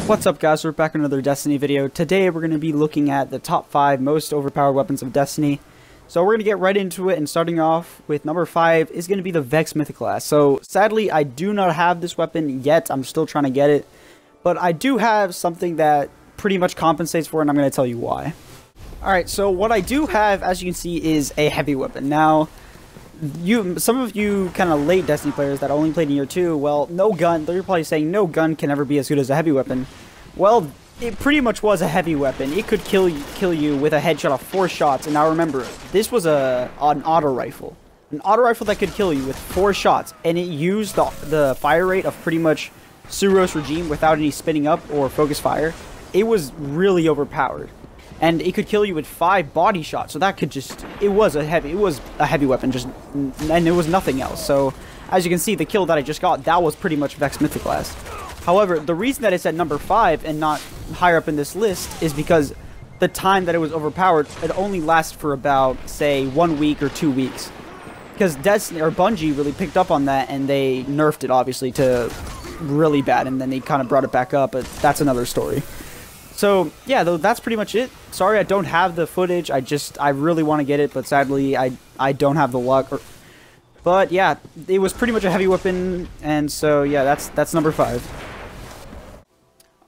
What's up guys, we're back with another Destiny video. Today we're going to be looking at the top 5 most overpowered weapons of Destiny. So we're going to get right into it, and starting off with number 5 is going to be the Vex Mythic class. So sadly I do not have this weapon yet, I'm still trying to get it. But I do have something that pretty much compensates for it, and I'm going to tell you why. Alright, so what I do have, as you can see, is a heavy weapon. Now, some of you kind of late Destiny players that only played in year 2, well, no gun, they're probably saying no gun can ever be as good as a heavy weapon. Well, it pretty much was a heavy weapon. It could kill you with a headshot of 4 shots, and now remember, this was an auto rifle. An auto rifle that could kill you with 4 shots, and it used the fire rate of pretty much Suros regime without any spinning up or focus fire. It was really overpowered. And it could kill you with 5 body shots, so that could just, it was a heavy weapon, and it was nothing else. So, as you can see, the kill that I just got, that was pretty much Vex Mythic class. However, the reason that it's at number 5 and not higher up in this list is because the time that it was overpowered, it only lasted for about, say, 1 week or 2 weeks. Because Destiny, or Bungie, really picked up on that, and they nerfed it, obviously, to really bad, and then they kind of brought it back up, but that's another story. So, yeah, though, that's pretty much it. Sorry I don't have the footage. I really want to get it, but sadly, I don't have the luck. But, yeah, it was pretty much a heavy weapon, and so, yeah, that's number 5.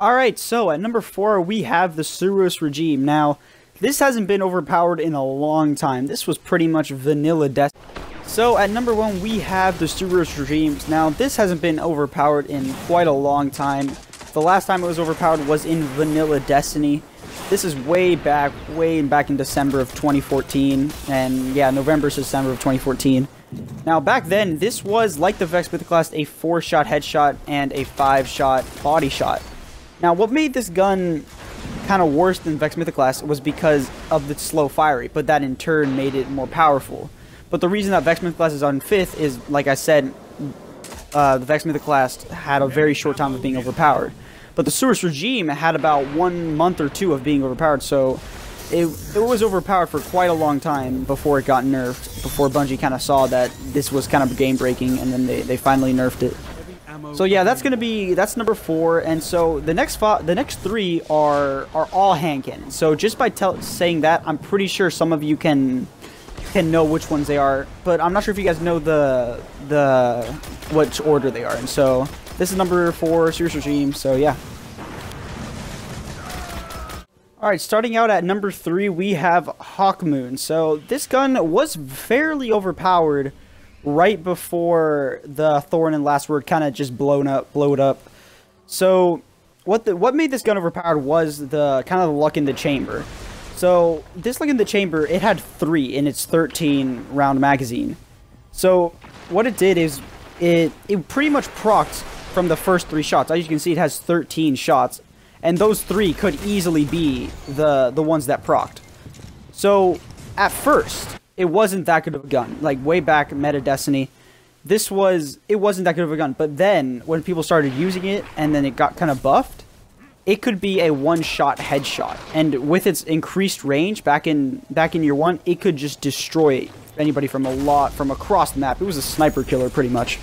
Alright, so at number 4, we have the Suros regime. Now, this hasn't been overpowered in a long time. This was pretty much vanilla Destiny. So, at number 1, we have the Suros regimes. Now, this hasn't been overpowered in quite a long time. The last time it was overpowered was in vanilla Destiny. This is way back in December of 2014, and yeah, November to December of 2014. Now, back then, this was, like the Vex Mythic class, a 4-shot headshot and a 5-shot body shot. Now, what made this gun kind of worse than Vex Mythic class was because of the slow fire rate, but that in turn made it more powerful. But the reason that Vex Mythic class is on 5th is, like I said, the Vex Mythic class had a very short time of being overpowered. But the Suros regime had about 1 month or 2 of being overpowered, so it was overpowered for quite a long time before it got nerfed, before Bungie kind of saw that this was kind of game-breaking, and then they finally nerfed it. So yeah, that's number 4, and so the next 3 are all hand cannons. So just by saying that, I'm pretty sure some of you can know which ones they are, but I'm not sure if you guys know which order they are. And so this is number 4, Suros regime. So yeah. Alright, starting out at number 3, we have Hawkmoon. So this gun was fairly overpowered right before the Thorn and Last Word kind of just blowed up. So what made this gun overpowered was the kind of the luck in the chamber. So this luck in the chamber, it had 3 in its 13 round magazine. So what it did is it pretty much procced from the first 3 shots. As you can see, it has 13 shots, and those 3 could easily be the ones that procced. So at first, it wasn't that good of a gun. Like way back meta Destiny, it wasn't that good of a gun. But then when people started using it, and then it got kind of buffed, it could be a 1-shot headshot. And with its increased range back in year 1, it could just destroy anybody from across the map. It was a sniper killer pretty much.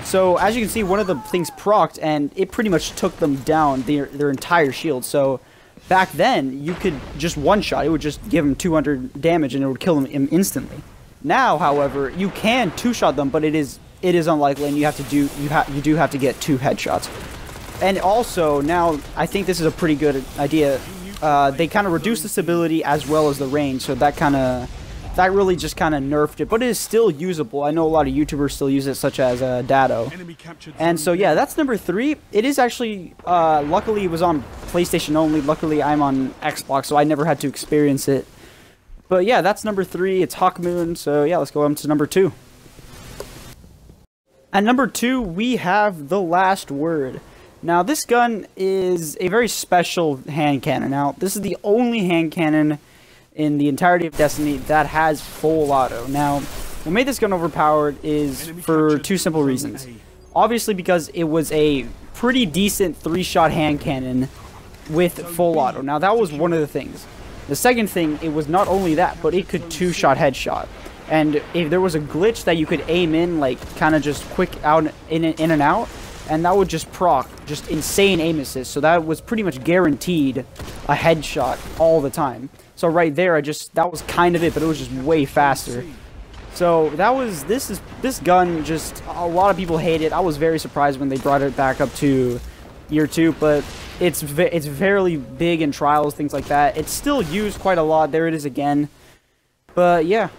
So as you can see, one of the things procced, and it pretty much took them down, their entire shield. So back then, you could just 1-shot. It would just give them 200 damage, and it would kill them instantly. Now, however, you can 2-shot them, but it is unlikely, and you do have to get 2 headshots. And also, now, I think this is a pretty good idea. They kind of reduce the stability as well as the range, so that really just kind of nerfed it, but it is still usable. I know a lot of YouTubers still use it, such as Dado. And so yeah, that's number 3. It is actually, luckily it was on PlayStation only. Luckily I'm on Xbox, so I never had to experience it. But yeah, that's number 3. It's Hawkmoon. So yeah, let's go on to number 2. At number 2, we have the Last Word. Now this gun is a very special hand cannon. Now this is the only hand cannon in the entirety of Destiny that has full auto. Now, what made this gun overpowered is for 2 simple reasons. Obviously because it was a pretty decent 3-shot hand cannon with full auto. Now that was one of the things. The second thing, it was not only that, but it could 2-shot headshot. And if there was a glitch that you could aim in, like kind of just quick out in and out, and that would just proc just insane aim assist. So that was pretty much guaranteed a headshot all the time. So right there, that was kind of it, but it was just way faster. So this gun, just a lot of people hate it. I was very surprised when they brought it back up to year 2, but it's fairly big in trials, things like that. It's still used quite a lot. There it is again. But yeah,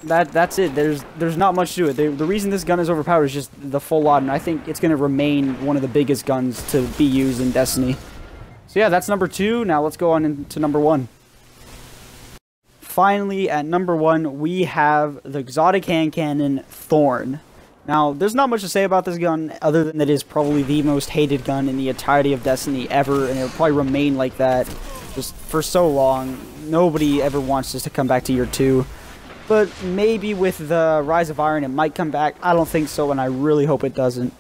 that's it. There's not much to it. The reason this gun is overpowered is just the full lot, and I think it's going to remain one of the biggest guns to be used in Destiny. So yeah, that's number 2. Now let's go on into number 1. Finally, at number 1, we have the exotic hand cannon Thorn. Now, there's not much to say about this gun other than it is probably the most hated gun in the entirety of Destiny ever, and it will probably remain like that just for so long. Nobody ever wants this to come back to year 2. But maybe with the Rise of Iron, it might come back. I don't think so, and I really hope it doesn't.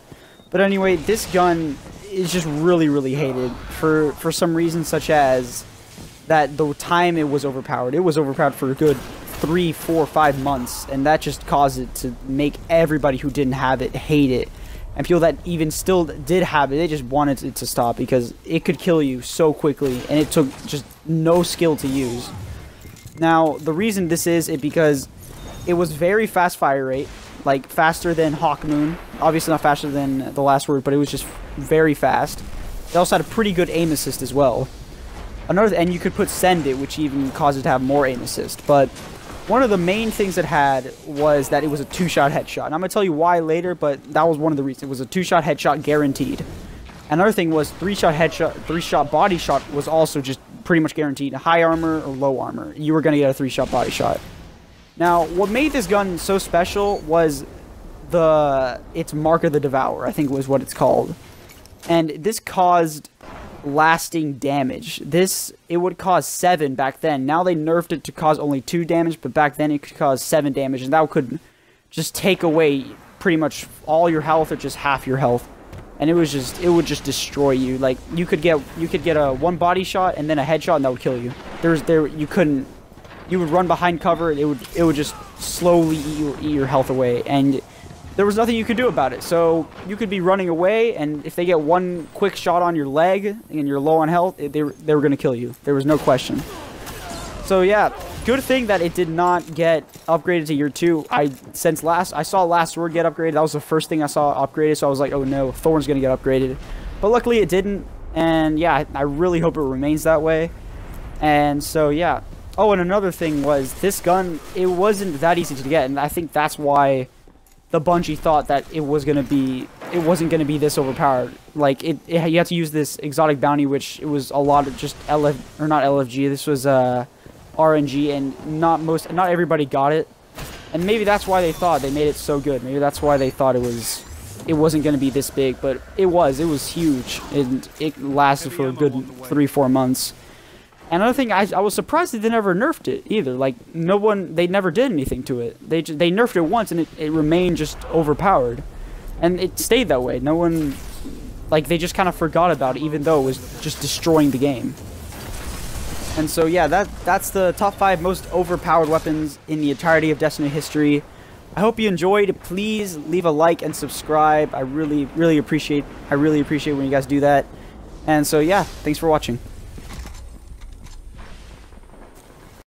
But anyway, this gun is just really, really hated for some reason, such as that the time it was overpowered. It was overpowered for a good 3, 4, 5 months, and that just caused it to make everybody who didn't have it hate it. And people that even still did have it, they just wanted it to stop because it could kill you so quickly, and it took just no skill to use. Now, the reason this is because it was very fast fire rate, like faster than Hawkmoon. Obviously not faster than the last word, but it was just very fast. It also had a pretty good aim assist as well. And you could put send it, which even caused it to have more aim assist. But one of the main things it had was that it was a 2-shot headshot. And I'm going to tell you why later, but that was one of the reasons. It was a 2-shot headshot guaranteed. Another thing was 3-shot headshot, 3-shot body shot was also just pretty much guaranteed. High armor or low armor, you were going to get a 3-shot body shot. Now, what made this gun so special was its Mark of the Devourer, I think was what it's called. And this caused lasting damage. It would cause 7 back then. Now they nerfed it to cause only 2 damage, but back then it could cause 7 damage, and that could just take away pretty much all your health or just half your health. And it would just destroy you. Like you could get a 1 body shot and then a headshot, and that would kill you. You would run behind cover, and it would just slowly eat your health away, and there was nothing you could do about it. So you could be running away, and if they get 1 quick shot on your leg and you're low on health, they were going to kill you. There was no question. So yeah, good thing that it did not get upgraded to year 2. I saw Last Word get upgraded. That was the first thing I saw upgraded, so I was like, oh no, Thorn's going to get upgraded. But luckily it didn't, and yeah, I really hope it remains that way. And so yeah. Oh, and another thing was, this gun, it wasn't that easy to get, and I think that's why the Bungie thought that it wasn't going to be this overpowered. Like you had to use this exotic bounty, which it was a lot of just not LFG. This was RNG, and not everybody got it. And maybe that's why they thought they made it so good. Maybe that's why they thought it wasn't going to be this big, but it was huge, and it lasted for a good 3-4 months. And another thing, I was surprised they never nerfed it either. Like, they never did anything to it. They nerfed it once, and it remained just overpowered. And it stayed that way. No one, like, they just kind of forgot about it, even though it was just destroying the game. And so, yeah, that's the top 5 most overpowered weapons in the entirety of Destiny history. I hope you enjoyed. Please leave a like and subscribe. I really appreciate when you guys do that. And so, yeah, thanks for watching.